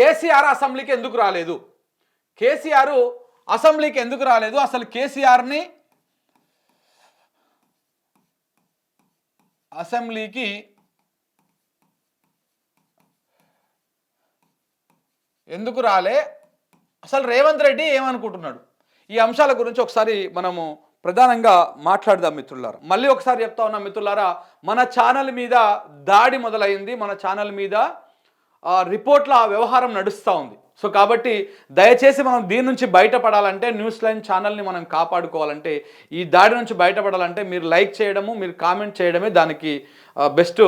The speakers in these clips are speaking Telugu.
కేసీఆర్ అసెంబ్లీకి ఎందుకు రాలేదు? కేసీఆర్ అసెంబ్లీకి ఎందుకు రాలేదు? అసలు కేసీఆర్ని అసెంబ్లీకి ఎందుకు రాలే? అసలు రేవంత్ రెడ్డి ఏమనుకుంటున్నాడు? ఈ అంశాల గురించి ఒకసారి మనము ప్రధానంగా మాట్లాడదాం మిత్రులారా. మళ్ళీ ఒకసారి చెప్తా ఉన్నా మిత్రులారా, మన ఛానల్ మీద దాడి మొదలైంది. మన ఛానల్ మీద రిపోర్ట్ల వ్యవహారం నడుస్తూ ఉంది. సో కాబట్టి దయచేసి మనం దీని నుంచి బయటపడాలంటే, న్యూస్ లైన్ ఛానల్ని మనం కాపాడుకోవాలంటే, ఈ దాడి నుంచి బయటపడాలంటే మీరు లైక్ చేయడము, మీరు కామెంట్ చేయడమే దానికి బెస్ట్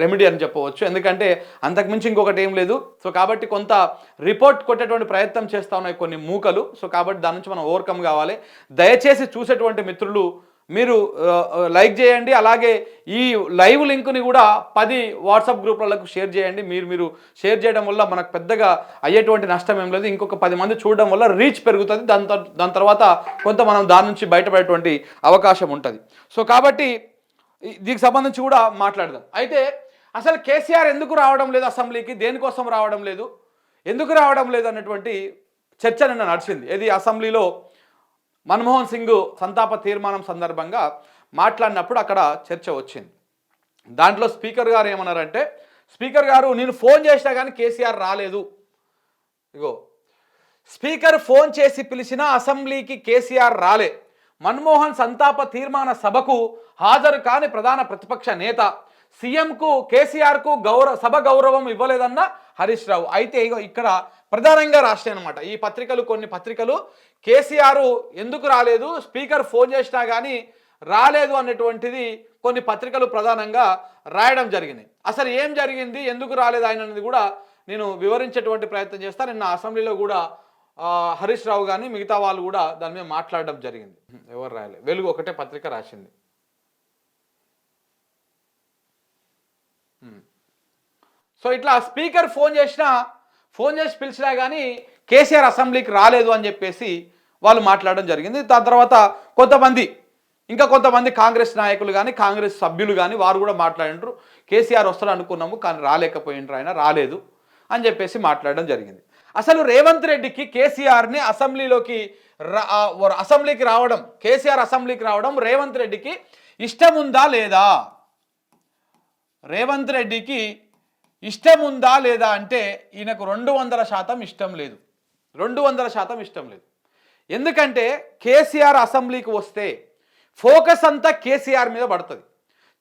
రెమెడీ అని చెప్పవచ్చు. ఎందుకంటే అంతకుమించి ఇంకొకటి ఏం లేదు. సో కాబట్టి కొంత రిపోర్ట్ కొట్టేటువంటి ప్రయత్నం చేస్తూ ఉన్నాయి కొన్ని మూకలు. సో కాబట్టి దాని నుంచి మనం ఓవర్కమ్ కావాలి. దయచేసి చూసేటువంటి మిత్రులు మీరు లైక్ చేయండి. అలాగే ఈ లైవ్ లింక్ని కూడా 10 వాట్సాప్ గ్రూపులకు షేర్ చేయండి. మీరు షేర్ చేయడం వల్ల మనకు పెద్దగా అయ్యేటువంటి నష్టం ఏం లేదు. ఇంకొక 10 మంది చూడడం వల్ల రీచ్ పెరుగుతుంది. దాని తర్వాత కొంత మనం దాని నుంచి బయటపడేటువంటి అవకాశం ఉంటుంది. సో కాబట్టి దీనికి సంబంధించి కూడా మాట్లాడదాం. అయితే అసలు కేసీఆర్ ఎందుకు రావడం లేదు అసెంబ్లీకి? దేనికోసం రావడం లేదు, ఎందుకు రావడం లేదు అన్నటువంటి చర్చ నిన్న నడిచింది. ఇది అసెంబ్లీలో మన్మోహన్ సింగ్ సంతాప తీర్మానం సందర్భంగా మాట్లాడినప్పుడు అక్కడ చర్చ వచ్చింది. దాంట్లో స్పీకర్ గారు ఏమన్నారంటే, స్పీకర్ గారు నేను ఫోన్ చేసినా కానీ కేసీఆర్ రాలేదు. ఇగో స్పీకర్ ఫోన్ చేసి పిలిచినా అసెంబ్లీకి కేసీఆర్ రాలే. మన్మోహన్ సంతాప తీర్మాన సభకు హాజరు కాని ప్రధాన ప్రతిపక్ష నేత, సీఎంకు కేసీఆర్కు సభ గౌరవం ఇవ్వలేదన్న హరీష్ రావు. అయితే ఇక్కడ ప్రధానంగా రాష్ట్రం అనమాట ఈ పత్రికలు, కొన్ని పత్రికలు కేసీఆర్ ఎందుకు రాలేదు, స్పీకర్ ఫోన్ చేసినా కానీ రాలేదు అన్నటువంటిది కొన్ని పత్రికలు ప్రధానంగా రాయడం జరిగింది. అసలు ఏం జరిగింది, ఎందుకు రాలేదు ఆయన అనేది కూడా నేను వివరించేటువంటి ప్రయత్నం చేస్తాను. నిన్న అసెంబ్లీలో కూడా హరీష్ రావు కానీ మిగతా వాళ్ళు కూడా దాని మీద మాట్లాడడం జరిగింది. ఎవరు రాయలేదు, వెలుగు ఒకటే పత్రిక రాసింది. సో ఇట్లా స్పీకర్ ఫోన్ చేసి పిలిచినా కానీ కేసీఆర్ అసెంబ్లీకి రాలేదు అని చెప్పేసి వాళ్ళు మాట్లాడడం జరిగింది. దాని తర్వాత కొంతమంది కాంగ్రెస్ నాయకులు కానీ కాంగ్రెస్ సభ్యులు కానీ వారు కూడా మాట్లాడినారు. కేసీఆర్ వస్తాడు అనుకున్నాము కానీ రాలేకపోయినరు, ఆయన రాలేదు అని చెప్పేసి మాట్లాడడం జరిగింది. అసలు రేవంత్ రెడ్డికి కేసీఆర్ని అసెంబ్లీకి రావడం, కేసీఆర్ అసెంబ్లీకి రావడం రేవంత్ రెడ్డికి ఇష్టం ఉందా లేదా? రేవంత్ రెడ్డికి ఇష్టం ఉందా లేదా అంటే ఈయనకు 200% ఇష్టం లేదు. 200% ఇష్టం లేదు. ఎందుకంటే కేసీఆర్ అసెంబ్లీకి వస్తే ఫోకస్ అంతా కేసీఆర్ మీద పడుతుంది,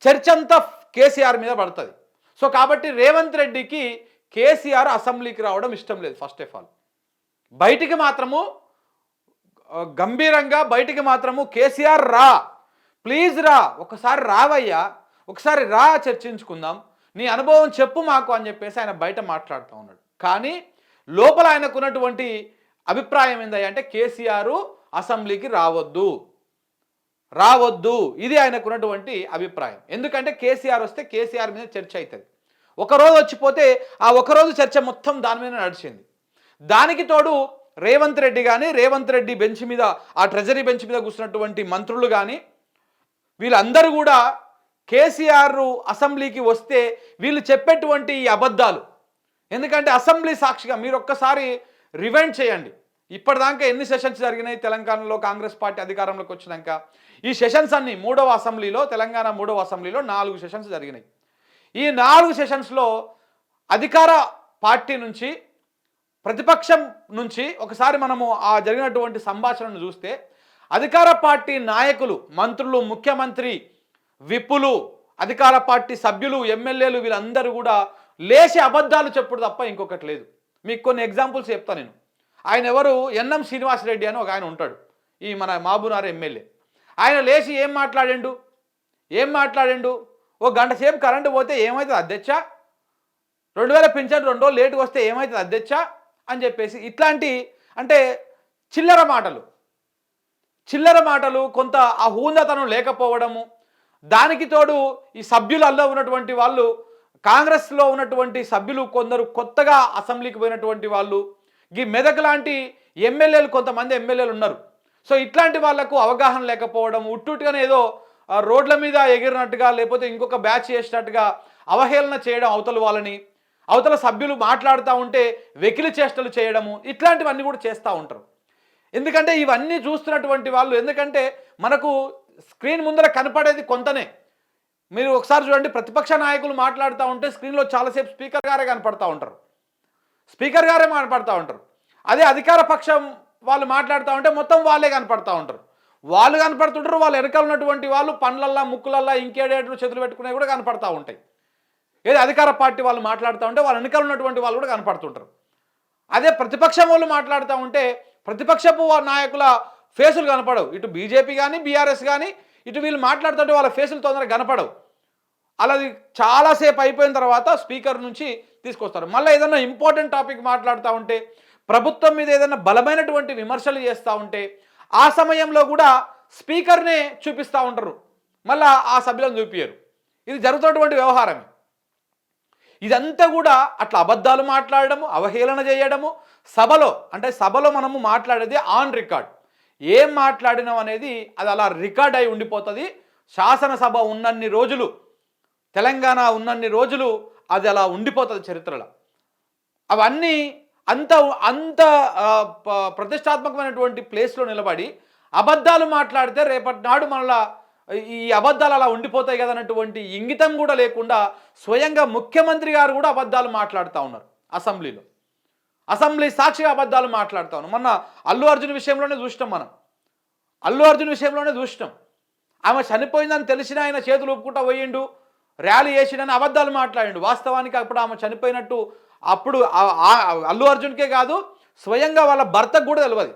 చర్చ అంతా కేసీఆర్ మీద పడుతుంది. సో కాబట్టి రేవంత్ రెడ్డికి కేసీఆర్ అసెంబ్లీకి రావడం ఇష్టం లేదు. ఫస్ట్ ఆఫ్ ఆల్ బయటికి మాత్రము గంభీరంగా బయటికి మాత్రము కేసీఆర్ రా, ప్లీజ్ రా, ఒకసారి రావయ్యా, ఒకసారి రా, చర్చించుకుందాం, నీ అనుభవం చెప్పు మాకు అని చెప్పేసి ఆయన బయట మాట్లాడుతూ ఉన్నాడు. కానీ లోపల ఆయనకున్నటువంటి అభిప్రాయం ఏంటంటే కేసీఆర్ అసెంబ్లీకి రావద్దు, ఇది ఆయనకున్నటువంటి అభిప్రాయం. ఎందుకంటే కేసీఆర్ వస్తే కేసీఆర్ మీద చర్చ అవుతుంది. ఒకరోజు వచ్చిపోతే ఆ ఒకరోజు చర్చ మొత్తం దాని మీద నడిచింది. దానికి తోడు రేవంత్ రెడ్డి బెంచ్ మీద, ఆ ట్రెజరీ బెంచ్ మీద కూర్చున్నటువంటి మంత్రులు కానీ వీళ్ళందరూ కూడా కేసీఆర్ అసెంబ్లీకి వస్తే వీళ్ళు చెప్పేటువంటి ఈ అబద్ధాలు, ఎందుకంటే అసెంబ్లీ సాక్షిగా మీరు ఒక్కసారి రివైండ్ చేయండి. ఇప్పటిదాకా ఎన్ని సెషన్స్ జరిగినాయి తెలంగాణలో కాంగ్రెస్ పార్టీ అధికారంలోకి వచ్చినాక? ఈ సెషన్స్ అన్ని తెలంగాణ 3వ అసెంబ్లీలో 4 సెషన్స్ జరిగినాయి. ఈ 4 సెషన్స్లో అధికార పార్టీ నుంచి, ప్రతిపక్షం నుంచి ఒకసారి మనము ఆ జరిగినటువంటి సంభాషణను చూస్తే అధికార పార్టీ నాయకులు, మంత్రులు, ముఖ్యమంత్రి, విప్పులు, అధికార పార్టీ సభ్యులు, ఎమ్మెల్యేలు వీళ్ళందరూ కూడా లేచి అబద్ధాలు చెప్పుడు తప్ప ఇంకొకటి లేదు. మీకు కొన్ని ఎగ్జాంపుల్స్ చెప్తాను నేను. ఆయన ఎవరు, ఎన్ఎం శ్రీనివాసరెడ్డి అని ఒక ఆయన ఉంటాడు, ఈ మన మహబూబ్నగర్ ఎమ్మెల్యే. ఆయన లేచి ఏం మాట్లాడిండు, ఓ గంట సేపు కరెంటు పోతే ఏమవుతుంది అధ్యక్ష, 2000 పింఛన్ 2 రోజులు లేటుగా వస్తే ఏమవుతుంది అధ్యక్ష అని చెప్పేసి ఇట్లాంటి అంటే చిల్లర మాటలు, కొంత ఆ హూందతనం లేకపోవడము. దానికి తోడు ఈ సభ్యులలో ఉన్నటువంటి వాళ్ళు, కాంగ్రెస్లో ఉన్నటువంటి సభ్యులు కొందరు కొత్తగా అసెంబ్లీకి పోయినటువంటి వాళ్ళు, ఈ మెదక్ లాంటి ఎమ్మెల్యేలు, కొంతమంది ఎమ్మెల్యేలు ఉన్నారు. సో ఇట్లాంటి వాళ్లకు అవగాహన లేకపోవడం, ఉట్టుగానే ఏదో రోడ్ల మీద ఎగిరినట్టుగా లేకపోతే ఇంకొక బ్యాచ్ చేసినట్టుగా అవహేళన చేయడం అవతల వాళ్ళని. అవతల సభ్యులు మాట్లాడుతూ ఉంటే వెకిలి చేష్టలు చేయడము, ఇట్లాంటివన్నీ కూడా చేస్తూ ఉంటారు. ఎందుకంటే ఇవన్నీ చూస్తున్నటువంటి వాళ్ళు, ఎందుకంటే మనకు స్క్రీన్ ముందర కనపడేది కొంతనే. మీరు ఒకసారి చూడండి, ప్రతిపక్ష నాయకులు మాట్లాడుతూ ఉంటే స్క్రీన్లో చాలాసేపు స్పీకర్ గారే కనపడతా ఉంటారు, స్పీకర్ గారే మాట్లాడుతూ ఉంటారు. అదే అధికార పక్షం వాళ్ళు మాట్లాడుతూ ఉంటే మొత్తం వాళ్ళే కనపడతా ఉంటారు. వాళ్ళు కనపడుతుంటారు, వాళ్ళు వెనకాల ఉన్నటువంటి వాళ్ళు పండ్లల్లా ముక్కులల్లా ఇంకేడేట్లు చేతులు పెట్టుకునే కూడా కనపడతా ఉంటాయి. ఏది అధికార పార్టీ వాళ్ళు మాట్లాడుతూ ఉంటే వాళ్ళ వెనకాల ఉన్నటువంటి వాళ్ళు కూడా కనపడుతుంటారు. అదే ప్రతిపక్షం వాళ్ళు మాట్లాడుతూ ఉంటే ప్రతిపక్షపు నాయకుల ఫేసులు కనపడవు. ఇటు బీజేపీ కానీ బీఆర్ఎస్ కానీ ఇటు వీళ్ళు మాట్లాడుతుంటే వాళ్ళ ఫేసులు తొందరగా కనపడవు. అలాది చాలాసేపు అయిపోయిన తర్వాత స్పీకర్ నుంచి తీసుకొస్తారు. మళ్ళీ ఏదైనా ఇంపార్టెంట్ టాపిక్ మాట్లాడుతూ ఉంటే, ప్రభుత్వం మీద ఏదైనా బలమైనటువంటి విమర్శలు చేస్తూ ఉంటే ఆ సమయంలో కూడా స్పీకర్నే చూపిస్తూ ఉంటారు, మళ్ళీ ఆ సభ్యులను చూపించరు. ఇది జరుగుతున్నటువంటి వ్యవహారమే. ఇదంతా కూడా అట్లా అబద్ధాలు మాట్లాడడము, అవహేళన చేయడము, సభలో మనము మాట్లాడేది ఆన్ రికార్డ్. ఏం మాట్లాడినాం అనేది అది అలా రికార్డ్ అయి ఉండిపోతుంది. శాసనసభ ఉన్నన్ని రోజులు, తెలంగాణ ఉన్నన్ని రోజులు అది అలా ఉండిపోతుంది చరిత్రలో. అవన్నీ అంత అంత ప్రతిష్టాత్మకమైనటువంటి ప్లేస్లో నిలబడి అబద్ధాలు మాట్లాడితే రేపటి నాడు మళ్ళా ఈ అబద్ధాలు అలా ఉండిపోతాయి కదా అన్నటువంటి ఇంగితం కూడా లేకుండా స్వయంగా ముఖ్యమంత్రి గారు కూడా అబద్ధాలు మాట్లాడుతూ ఉన్నారు అసెంబ్లీలో. అసెంబ్లీ సాక్షిగా అబద్ధాలు మాట్లాడుతూ ఉన్నారు. మొన్న అల్లు అర్జున్ విషయంలోనే చూసినాం. ఆమె చనిపోయిందని తెలిసిన ఆయన చేతులు ఊపుకుంటా పోయిండు, ర్యాలీ చేసిండని అబద్ధాలు మాట్లాడిండు. వాస్తవానికి అప్పుడు ఆమె చనిపోయినట్టు అప్పుడు అల్లు అర్జున్కే కాదు, స్వయంగా వాళ్ళ భర్తకు కూడా తెలియదు.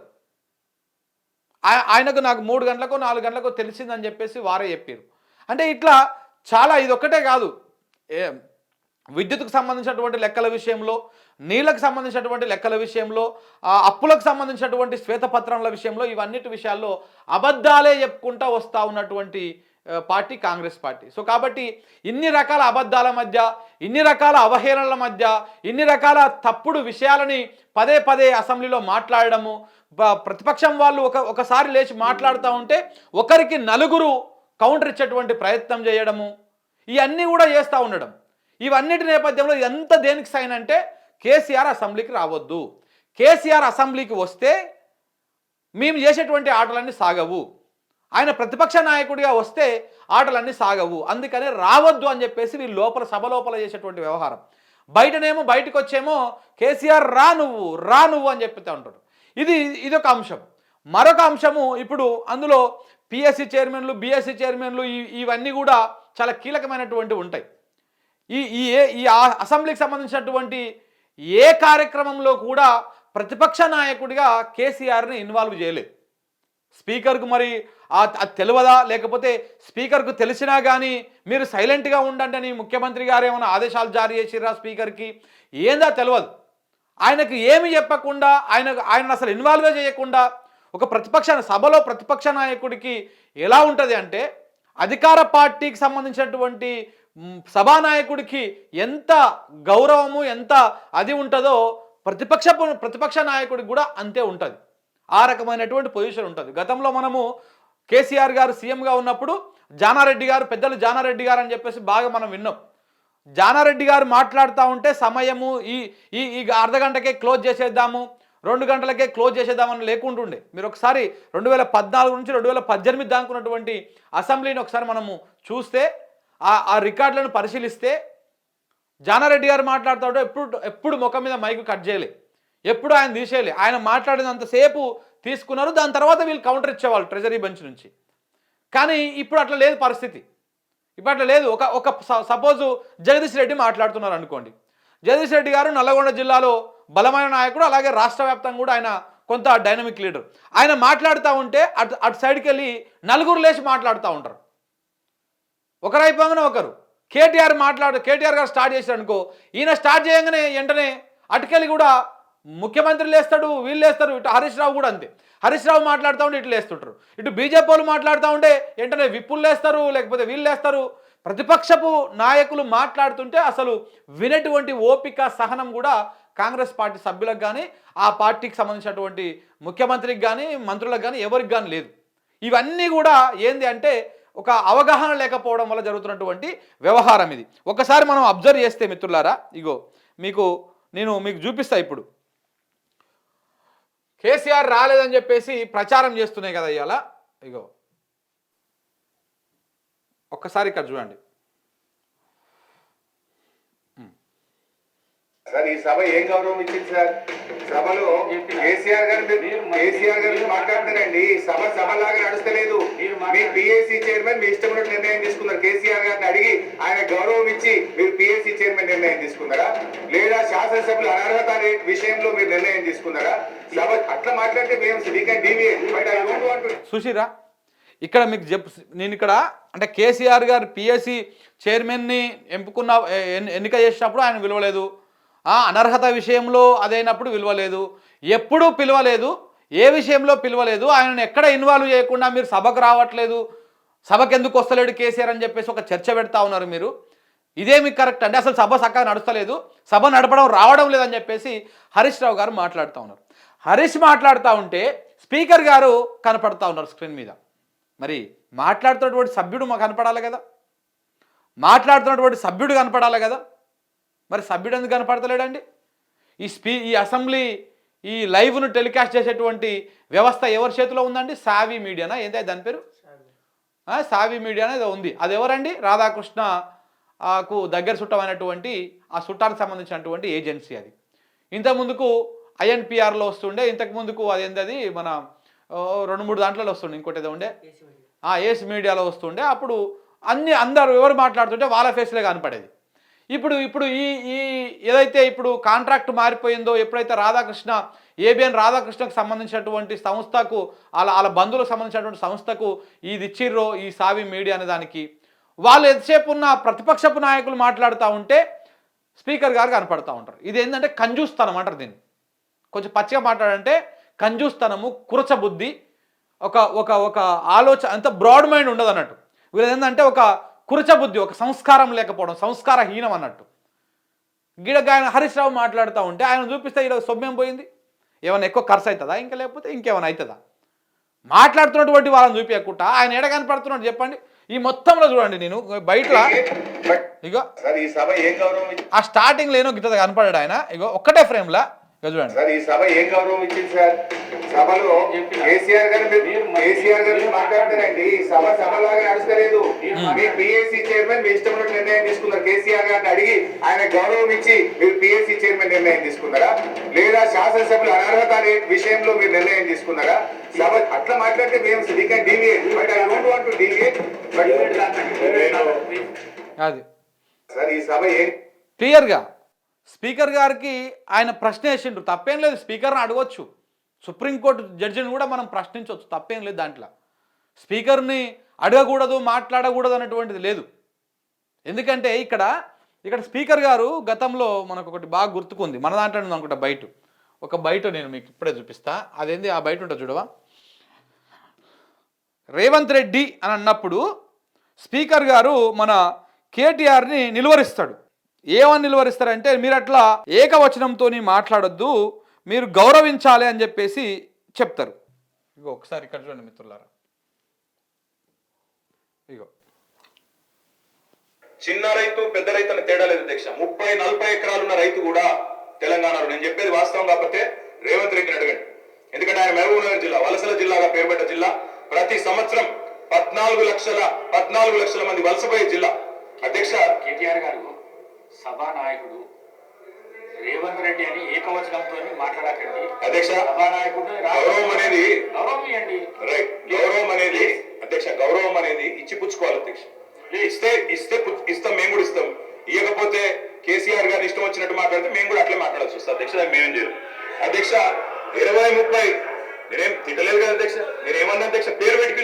ఆయనకు నాకు 3 గంటలకో 4 గంటలకో తెలిసిందని చెప్పేసి వారే చెప్పారు. అంటే ఇట్లా చాలా, ఇది ఒక్కటే కాదు, విద్యుత్కు సంబంధించినటువంటి లెక్కల విషయంలో, నీళ్ళకు సంబంధించినటువంటి లెక్కల విషయంలో, అప్పులకు సంబంధించినటువంటి శ్వేతపత్రాల విషయంలో, ఇవన్నిటి విషయాల్లో అబద్ధాలే చెప్పుకుంటూ వస్తూ ఉన్నటువంటి పార్టీ కాంగ్రెస్ పార్టీ. సో కాబట్టి ఇన్ని రకాల అబద్ధాల మధ్య, ఇన్ని రకాల అవహేళనల మధ్య, ఇన్ని రకాల తప్పుడు విషయాలని పదే పదే అసెంబ్లీలో మాట్లాడడము, ప్రతిపక్షం వాళ్ళు ఒకసారి లేచి మాట్లాడుతూ ఉంటే ఒకరికి 4 కౌంటర్ ఇచ్చేటువంటి ప్రయత్నం చేయడము, ఇవన్నీ కూడా చేస్తూ ఉండడం. ఇవన్నిటి నేపథ్యంలో ఎంత దేనికి సైన్ అంటే కేసీఆర్ అసెంబ్లీకి రావద్దు, కేసీఆర్ అసెంబ్లీకి వస్తే మేము చేసేటువంటి ఆటలన్నీ సాగవు, ఆయన ప్రతిపక్ష నాయకుడిగా వస్తే ఆటలన్నీ సాగవు, అందుకనే రావద్దు అని చెప్పేసి వీళ్ళు సభ లోపల చేసేటువంటి వ్యవహారం. బయటకు వచ్చేమో కేసీఆర్ రా నువ్వు అని చెప్తూ ఉంటాడు. ఇదొక అంశం. మరొక అంశము, ఇప్పుడు అందులో పిఎస్సి చైర్మన్లు, బిఎస్సి చైర్మన్లు, ఇవన్నీ కూడా చాలా కీలకమైనటువంటి ఉంటాయి. ఈ అసెంబ్లీకి సంబంధించినటువంటి ఏ కార్యక్రమంలో కూడా ప్రతిపక్ష నాయకుడిగా కేసీఆర్ని ఇన్వాల్వ్ చేయలేదు. స్పీకర్కు మరి అది తెలియదా, లేకపోతే స్పీకర్కు తెలిసినా కానీ మీరు సైలెంట్గా ఉండండి అని ముఖ్యమంత్రి గారు ఏమైనా ఆదేశాలు జారీ చేసిరా స్పీకర్కి, ఏందా తెలియదు. ఆయనకు ఏమి చెప్పకుండా, ఆయన అసలు ఇన్వాల్వే చేయకుండా ఒక సభలో ప్రతిపక్ష నాయకుడికి ఎలా ఉంటుంది అంటే, అధికార పార్టీకి సంబంధించినటువంటి సభానాయకుడికి ఎంత గౌరవము, ఎంత అది ఉంటుందో ప్రతిపక్ష నాయకుడికి కూడా అంతే ఉంటుంది. ఆ రకమైనటువంటి పొజిషన్ ఉంటుంది. గతంలో మనము కేసీఆర్ గారు సీఎంగా ఉన్నప్పుడు పెద్దలు జానారెడ్డి గారు అని చెప్పేసి బాగా మనం విన్నాం. జానారెడ్డి గారు మాట్లాడుతూ ఉంటే సమయము ఈ అర్ధగంటకే క్లోజ్ చేసేద్దాము, 2 గంటలకే క్లోజ్ చేసేద్దామని లేకుంటుండే. మీరు ఒకసారి 2014 నుంచి 2018 దాకా ఉన్నటువంటి అసెంబ్లీని ఒకసారి మనము చూస్తే, ఆ రికార్డులను పరిశీలిస్తే జానారెడ్డి గారు మాట్లాడుతూ ఎప్పుడు ముఖం మీద మైకు కట్ చేయలే, ఎప్పుడు ఆయన తీసేయలే. ఆయన మాట్లాడినంతసేపు తీసుకున్నారు, దాని తర్వాత వీళ్ళు కౌంటర్ ఇచ్చేవాళ్ళు ట్రెజరీ బెంచ్ నుంచి. కానీ ఇప్పుడు అట్లా లేదు పరిస్థితి. ఇప్పుడు అట్లా లేదు. సపోజు జగదీష్ రెడ్డి మాట్లాడుతున్నారు అనుకోండి. జగదీష్ రెడ్డి గారు నల్లగొండ జిల్లాలో బలమైన నాయకుడు, అలాగే రాష్ట్ర వ్యాప్తంగా కూడా ఆయన కొంత డైనమిక్ లీడర్. ఆయన మాట్లాడుతూ ఉంటే అటు సైడ్కి వెళ్ళి 4 లేచి మాట్లాడుతూ ఉంటారు, ఒకరైపోగానే ఒకరు. కేటీఆర్ గారు స్టార్ట్ చేశారు అనుకో, ఈయన స్టార్ట్ చేయగానే వెంటనే అటుకెళ్ళి కూడా ముఖ్యమంత్రి లేస్తాడు, వీళ్ళు లేస్తారు. ఇటు హరీష్ రావు కూడా అంతే. హరీష్ రావు మాట్లాడుతూ ఉంటే ఇటు లేస్తుంటారు. ఇటు బీజేపీ వాళ్ళు మాట్లాడుతూ ఉంటే వెంటనే విప్పులు లేస్తారు, లేకపోతే వీళ్ళు లేస్తారు. ప్రతిపక్షపు నాయకులు మాట్లాడుతుంటే అసలు వినేటువంటి ఓపిక, సహనం కూడా కాంగ్రెస్ పార్టీ సభ్యులకు కానీ, ఆ పార్టీకి సంబంధించినటువంటి ముఖ్యమంత్రికి కానీ, మంత్రులకు కానీ, ఎవరికి కానీ లేదు. ఇవన్నీ కూడా ఏంది అంటే ఒక అవగాహన లేకపోవడం వల్ల జరుగుతున్నటువంటి వ్యవహారం ఇది. ఒకసారి మనం అబ్జర్వ్ చేస్తే మిత్రులారా, మీకు చూపిస్తా ఇప్పుడు. కేసీఆర్ రాలేదని చెప్పేసి ప్రచారం చేస్తున్నాయి కదా ఇవాళ. ఇగో ఒక్కసారి ఇక్కడ చూడండి. సార్ ఈ సభ ఏం గౌరవం ఇచ్చింది సార్? సభలో కేసీఆర్ గారు మాట్లాడుతారండి. సభ లాగా నడుస్తలేదు. మీ పిఎస్సి చైర్మన్ మీ ఇష్టమైన నిర్ణయం తీసుకున్నారు. కేసీఆర్ గారిని అడిగి ఆయన గౌరవం ఇచ్చి మీరు పిఎస్సి చైర్మన్ నిర్ణయం తీసుకున్నారా, లేదా శాసనసభ్యుల అనర్హత విషయంలో మీరు నిర్ణయం తీసుకున్నారా? సభ అట్లా మాట్లాడితే మేము సుశీరా ఇక్కడ మీకు నేను ఇక్కడ అంటే కేసీఆర్ గారు పిఎస్సి చైర్మన్ని ఎన్నిక చేసినప్పుడు ఆయన విలువలేదు, అనర్హత విషయంలో అదైనప్పుడు విలువలేదు, ఎప్పుడూ పిలవలేదు, ఏ విషయంలో పిలవలేదు, ఆయనను ఎక్కడ ఇన్వాల్వ్ చేయకుండా మీరు సభకు రావట్లేదు, సభకు ఎందుకు వస్తలేడు కేసీఆర్ అని చెప్పేసి ఒక చర్చ పెడతా ఉన్నారు మీరు. ఇదేమి కరెక్ట్ అంటే అసలు సభ చక్కగా నడుస్తలేదు, సభ నడపడం రావడం లేదని చెప్పేసి హరీష్ రావు గారు మాట్లాడుతూ ఉన్నారు. హరీష్ మాట్లాడుతూ ఉంటే స్పీకర్ గారు కనపడతా ఉన్నారు స్క్రీన్ మీద. మరి మాట్లాడుతున్నటువంటి సభ్యుడు మాకు కనపడాలి కదా, మాట్లాడుతున్నటువంటి సభ్యుడు కనపడాలి కదా. మరి సభ్యుడు ఎందుకు కనపడతలేడండి? ఈ అసెంబ్లీ ఈ లైవ్ను టెలికాస్ట్ చేసేటువంటి వ్యవస్థ ఎవరి చేతిలో ఉందండి? సావి మీడియానా ఏంటంటే దాని పేరు? సావి మీడియా అనేది ఉంది. అది ఎవరండి? రాధాకృష్ణకు దగ్గర చుట్టమైనటువంటి ఆ చుట్టానికి సంబంధించినటువంటి ఏజెన్సీ అది. ఇంతకుముందుకు ఐఎన్పిఆర్లో వస్తుండే, ఇంతకుముందుకు అదేంటది మన 2-3 దాంట్లో వస్తుండే, ఇంకోటి ఏదో ఉండే ఏస్ మీడియాలో వస్తుండే. అప్పుడు అందరూ ఎవరు మాట్లాడుతుంటే వాళ్ళ ఫేస్లే కనపడేది. ఇప్పుడు ఈ ఏదైతే ఇప్పుడు కాంట్రాక్ట్ మారిపోయిందో, ఎప్పుడైతే ఏబిఎన్ రాధాకృష్ణకు సంబంధించినటువంటి సంస్థకు వాళ్ళ బంధువులకు సంబంధించినటువంటి సంస్థకు ఇది ఇచ్చిర్రో ఈ సావి మీడియా అనే దానికి, వాళ్ళు ఎంతసేపు ఉన్న ప్రతిపక్షపు నాయకులు మాట్లాడుతూ ఉంటే స్పీకర్ గారు కనపడుతూ ఉంటారు. ఇది ఏంటంటే కంజూస్తనం అంటారు దీన్ని. కొంచెం పచ్చిగా మాట్లాడంటే కంజూస్తనము, కురచ బుద్ధి, ఒక ఆలోచన, అంత బ్రాడ్ మైండ్ ఉండదు అన్నట్టు. వీళ్ళు ఏంటంటే ఒక కురచ బుద్ధి, ఒక సంస్కారం లేకపోవడం, సంస్కారహీనం అన్నట్టు. ఆయన హరీష్ రావు మాట్లాడుతూ ఉంటే ఆయన చూపిస్తే ఈరోజు సొమ్యం పోయింది. ఏమైనా ఎక్కువ ఖర్చు అవుతుందా, ఇంకా లేకపోతే ఇంకేమైనా అవుతుందా? మాట్లాడుతున్నటువంటి వాళ్ళని చూపించకుండా ఆయన ఎడ కనపడుతున్నాడు చెప్పండి. ఈ మొత్తంలో చూడండి, నేను బయట ఇగో ఆ స్టార్టింగ్లో ఏనో గిట్ట కనపడాడు ఆయన. ఇగో ఒక్కటే ఫ్రేమ్లా చూడండి. సార్ ఈ సభ ఏం గౌరవం ఇచ్చింది సార్? సభలో కేసీఆర్ గారు మాట్లాడతారండి. సభ లాగా నడుస్తలేదు. మీ పిఎస్సి చైర్మన్ మీ ఇష్టమైన నిర్ణయం తీసుకున్నారు. కేసీఆర్ గారిని అడిగి ఆయన గౌరవం ఇచ్చి మీరు పిఎస్సి చైర్మన్ నిర్ణయం తీసుకున్నారా, లేదా శాసనసభ్యుల అనర్హత విషయంలో మీరు నిర్ణయం తీసుకున్నారా? సభ అట్లా మాట్లాడితే మేము అది సార్ ఈ సభ ఏం క్లియర్గా స్పీకర్ గారికి ఆయన ప్రశ్న వేసిండ్రు, తప్పేం లేదు, స్పీకర్ని అడగవచ్చు, సుప్రీంకోర్టు జడ్జిని కూడా మనం ప్రశ్నించవచ్చు, తప్పేం లేదు దాంట్లో. స్పీకర్ని అడగకూడదు, మాట్లాడకూడదు అనేటువంటిది లేదు. ఎందుకంటే ఇక్కడ స్పీకర్ గారు గతంలో మనకు ఒకటి బాగా గుర్తుకుంది, మన దాంట్లో అనుకుంటా బయట నేను మీకు ఇప్పుడే చూపిస్తా. అదేంది ఆ బయట ఉంటుంది చూడవా, రేవంత్ రెడ్డి అని అన్నప్పుడు స్పీకర్ గారు మన కేటీఆర్ని నిలువరిస్తాడు. ఏమని నిలువరిస్తారంటే, మీరు అట్లా ఏకవచనంతో మాట్లాడొద్దు, మీరు గౌరవించాలి అని చెప్పేసి చెప్తారు. ఇగో ఒకసారి ఇక్కడ చూడండి మిత్రులారా. ఇగో చిన్న రైతు పెద్ద రైతు అని తేడా లేదు అధ్యక్ష. 30-40 ఎకరాలున్న రైతు కూడా తెలంగాణలో, నేను చెప్పేది వాస్తవం కాకపోతే రేవంత్ రెడ్డిని అడగండి. ఎందుకంటే ఆయన మహబూబ్ నగర్ జిల్లా వలసల జిల్లాగా పేరుపడ్డ జిల్లా. ప్రతి సంవత్సరం 14 లక్షల మంది వలసపోయే జిల్లా. అధ్యక్ష కేటీఆర్ గారు సభానాయకుడు రేవంత్ రెడ్డి అని ఏకవచనంతో మాట్లాడకండి అధ్యక్ష. సభానాయకుడు గౌరవం అనేది రైట్, గౌరవం అనేది అధ్యక్ష, గౌరవం అనేది ఇచ్చి పుచ్చుకోవాలి అధ్యక్ష. ఇస్తాం, మేము కూడా ఇస్తాం. ఇవ్వకపోతే కేసీఆర్ గారు ఇష్టం వచ్చినట్టు మాట్లాడితే మేము కూడా అట్లే మాట్లాడాల్సి వస్తుంది అధ్యక్ష. మేమేం చేయరు అధ్యక్ష. 20-30 నేనేం తిట్టలేదు కదా అధ్యక్ష, నేనేమన్నా అధ్యక్ష పేరు పెట్టి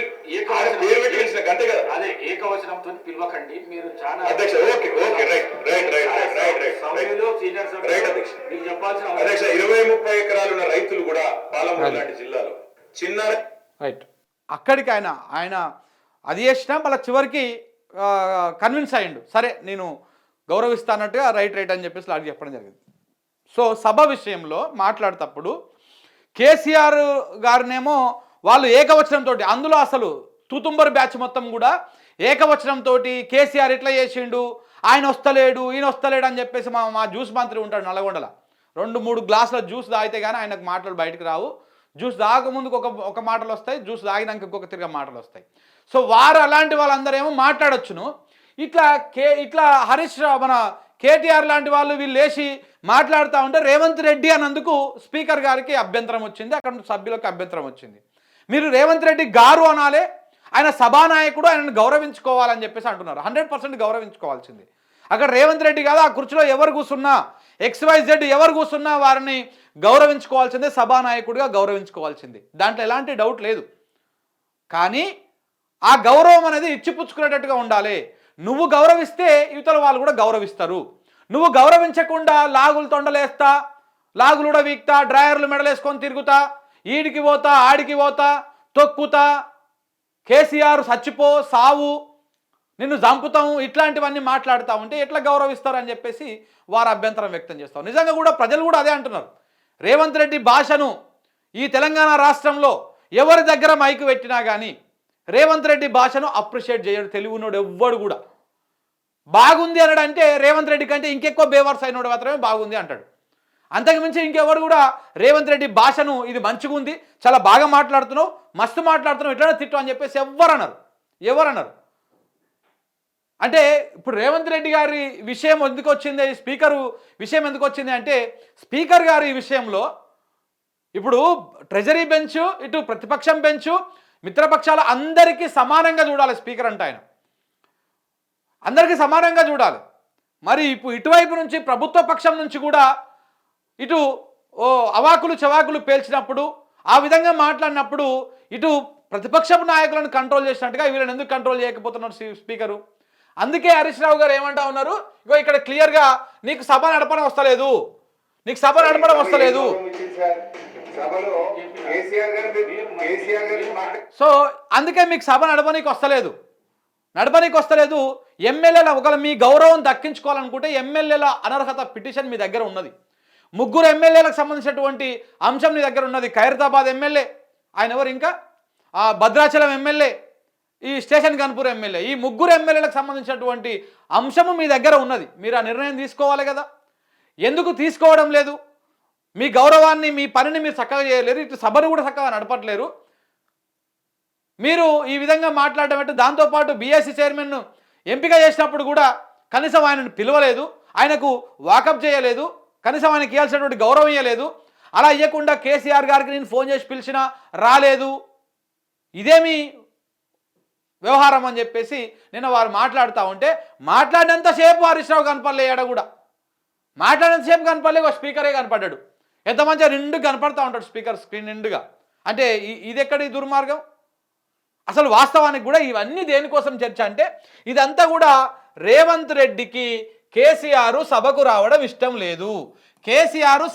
పిలిచిన అంతే కదా. అదే ఏకవచనంతో పిలవకండి మీరు చాలా అధ్యక్ష. ఓకే రైట్ అధ్యక్ష. మీకు చెప్పాల్సిన అధ్యక్ష 20-30 ఎకరాలున్న రైతులు కూడా పాలమూరు లాంటి జిల్లాలో చిన్న రైట్. అక్కడికి ఆయన అది చేసినా మళ్ళీ చివరికి కన్విన్స్ అయ్యిండు, సరే నేను గౌరవిస్తానట్టుగా రైట్ అని చెప్పేసి లాగా చెప్పడం జరిగింది. సో సభ విషయంలో మాట్లాడేటప్పుడు కేసీఆర్ గారినేమో వాళ్ళు ఏకవచనంతో, అందులో అసలు తూతుంబర్ బ్యాచ్ మొత్తం కూడా ఏకవచనంతో కేసీఆర్ ఎట్లా చేసిండు, ఆయన వస్తలేడు ఈయన వస్తలేడు అని చెప్పేసి మా జ్యూస్ మంత్రి ఉంటాడు నల్లగొండల 2-3 గ్లాసుల జ్యూస్ తాగితే కానీ ఆయనకు మాటలు బయటకు రావు. జ్యూస్ తాగముందుకు ఒక మాటలు వస్తాయి, జ్యూస్ తాగినాక ఇంకొక తిరిగి మాటలు వస్తాయి. సో వారు అలాంటి వాళ్ళందరూ ఏమో మాట్లాడొచ్చును. ఇట్లా హరీష్ రావు మన కేటీఆర్ లాంటి వాళ్ళు వీళ్ళు లేచి మాట్లాడుతూ ఉంటే రేవంత్ రెడ్డి అన్నందుకు స్పీకర్ గారికి అభ్యంతరం వచ్చింది, అక్కడ సభ్యులకు అభ్యంతరం వచ్చింది. మీరు రేవంత్ రెడ్డి గారు అనాలే, ఆయన సభానాయకుడు, ఆయనను గౌరవించుకోవాలని చెప్పేసి అంటున్నారు. 100% గౌరవించుకోవాల్సింది. అక్కడ రేవంత్ రెడ్డి కాదు, ఆ కుర్చీలో ఎవరు కూర్చున్నా XYZ ఎవరు కూర్చున్నా వారిని గౌరవించుకోవాల్సిందే, సభానాయకుడిగా గౌరవించుకోవాల్సింది. దాంట్లో ఎలాంటి డౌట్ లేదు. కానీ ఆ గౌరవం అనేది ఇచ్చిపుచ్చుకునేటట్టుగా ఉండాలి. నువ్వు గౌరవిస్తే ఇవతల వాళ్ళు కూడా గౌరవిస్తారు. నువ్వు గౌరవించకుండా లాగులు తొండలేస్తా, లాగులు కూడా వీక్తా, డ్రాయర్లు మెడలేసుకొని తిరుగుతా, ఈడికి పోతా ఆడికి పోతా, తొక్కుతా, కేసీఆర్ చచ్చిపో సావు నిన్ను చంపుతాము ఇట్లాంటివన్నీ మాట్లాడుతూ ఉంటే ఎట్లా గౌరవిస్తారు అని చెప్పేసి వారు అభ్యంతరం వ్యక్తం చేస్తారు. నిజంగా కూడా ప్రజలు కూడా అదే అంటున్నారు. రేవంత్ రెడ్డి భాషను ఈ తెలంగాణ రాష్ట్రంలో ఎవరి దగ్గర మైకు పెట్టినా కానీ రేవంత్ రెడ్డి భాషను అప్రిషియేట్ చేయడు తెలుగునోడు ఎవ్వడు కూడా. బాగుంది అనడంటే రేవంత్ రెడ్డి కంటే ఇంకెక్కువ బేవర్స్ అయినోడు మాత్రమే బాగుంది అంటాడు. అంతకుమించి ఇంకెవరు కూడా రేవంత్ రెడ్డి భాషను ఇది మంచిగా ఉంది, చాలా బాగా మాట్లాడుతున్నావు, మస్తు మాట్లాడుతున్నావు, ఇట్లా తిట్టు అని చెప్పేసి ఎవరన్నారు. అంటే ఇప్పుడు రేవంత్ రెడ్డి గారి విషయం ఎందుకు వచ్చింది, స్పీకరు విషయం ఎందుకు వచ్చింది అంటే స్పీకర్ గారు ఈ విషయంలో ఇప్పుడు ట్రెజరీ బెంచ్, ఇటు ప్రతిపక్షం బెంచ్, మిత్రపక్షాల అందరికీ సమానంగా చూడాలి. స్పీకర్ అంటే ఆయన అందరికీ సమానంగా చూడాలి. మరి ఇప్పుడు ఇటువైపు నుంచి ప్రభుత్వ పక్షం నుంచి కూడా ఇటు అవాకులు చవాకులు పేల్చినప్పుడు, ఆ విధంగా మాట్లాడినప్పుడు ఇటు ప్రతిపక్షపు నాయకులను కంట్రోల్ చేసినట్టుగా వీళ్ళని ఎందుకు కంట్రోల్ చేయకపోతున్నారు స్పీకరు? అందుకే హరీష్ రావు గారు ఏమంటా ఉన్నారు, ఇగో ఇక్కడ క్లియర్గా నీకు సభ నడపడం వస్తలేదు, నీకు సభ నడపడం వస్తలేదు. సో అందుకే మీకు సభ నడపనీకి వస్తలేదు. ఎమ్మెల్యేల ఒకవేళ మీ గౌరవం దక్కించుకోవాలనుకుంటే ఎమ్మెల్యేల అనర్హత పిటిషన్ మీ దగ్గర ఉన్నది. 3 ఎమ్మెల్యేలకు సంబంధించినటువంటి అంశం మీ దగ్గర ఉన్నది. ఖైరతాబాద్ ఎమ్మెల్యే ఆయన ఎవరు, ఇంకా భద్రాచలం ఎమ్మెల్యే, ఈ స్టేషన్ గన్పూర్ ఎమ్మెల్యే, ఈ 3 ఎమ్మెల్యేలకు సంబంధించినటువంటి అంశము మీ దగ్గర ఉన్నది. మీరు ఆ నిర్ణయం తీసుకోవాలి కదా. ఎందుకు తీసుకోవడం లేదు? మీ గౌరవాన్ని, మీ పనిని మీరు చక్కగా చేయలేరు, ఇటు సభను కూడా చక్కగా నడపట్లేరు. మీరు ఈ విధంగా మాట్లాడడం అంటే దాంతోపాటు BSC చైర్మన్ను ఎంపిక చేసినప్పుడు కూడా కనీసం ఆయనను పిలవలేదు, ఆయనకు వాకప్ చేయలేదు, కనీసం ఆయనకి ఇవ్వాల్సినటువంటి గౌరవం ఇవ్వలేదు. అలా ఇవ్వకుండా కేసీఆర్ గారికి నేను ఫోన్ చేసి పిలిచినా రాలేదు, ఇదేమి వ్యవహారం అని చెప్పేసి నిన్న వారు మాట్లాడుతూ ఉంటే మాట్లాడినంతసేపు హరీష్ రావు కనపడలేడు కూడా. మాట్లాడినంతసేపు కనపడలే, స్పీకరే కనపడ్డాడు. ఎంత మంచిగా నిండు కనపడతా ఉంటాడు స్పీకర్ స్క్రీన్ నిండుగా. అంటే ఇది ఎక్కడి దుర్మార్గం? అసలు వాస్తవానికి కూడా ఇవన్నీ దేనికోసం చర్చ అంటే ఇదంతా కూడా రేవంత్ రెడ్డికి కేసీఆర్ సభకు రావడం ఇష్టం లేదు. కేసీఆర్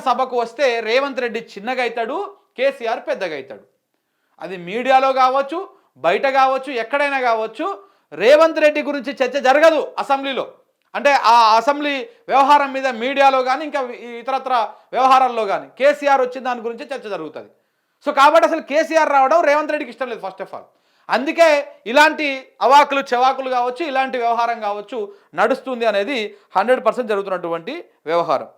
సభకు వస్తే రేవంత్ రెడ్డి చిన్నగా అవుతాడు, కేసీఆర్ పెద్దగా అవుతాడు. అది మీడియాలో కావచ్చు, బయట కావచ్చు, ఎక్కడైనా కావచ్చు. రేవంత్ రెడ్డి గురించి చర్చ జరగదు అసెంబ్లీలో. అంటే ఆ అసెంబ్లీ వ్యవహారం మీద మీడియాలో కానీ ఇంకా ఇతరత్ర వ్యవహారాల్లో కానీ కేసీఆర్ వచ్చిన దాని గురించి చర్చ జరుగుతుంది. సో కాబట్టి అసలు కేసీఆర్ రావడం రేవంత్ రెడ్డికి ఇష్టం లేదు ఫస్ట్ ఆఫ్ ఆల్. అందుకే ఇలాంటి అవాకులు చెవాకులు కావచ్చు, ఇలాంటి వ్యవహారం కావచ్చు నడుస్తుంది అనేది 100% జరుగుతున్నటువంటి వ్యవహారం.